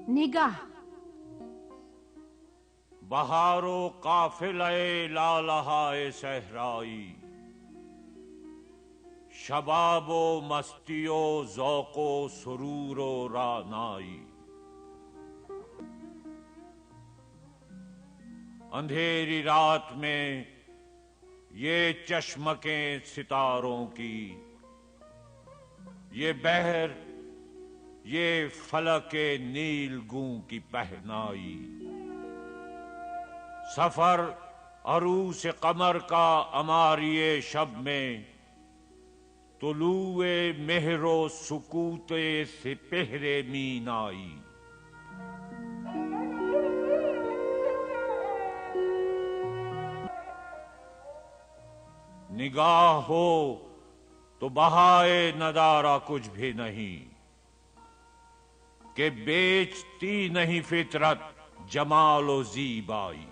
نگاہ بہارو قافلہ لالہائے صحرائی، شباب و مستی و ذوق و سرور و رعنائی، اندھیری رات میں یہ چشمکیں ستاروں کی، یہ بحر یہ فلک نیل گوں کی پہنائی، سفر عروس قمر کا عماری شب میں، طلوع مہر و سکوت سپہر مینائی، نگاہ ہو تو بہائے ندارہ کچھ بھی نہیں، کہ بیچتی نہیں فطرت جمال و زیبائی۔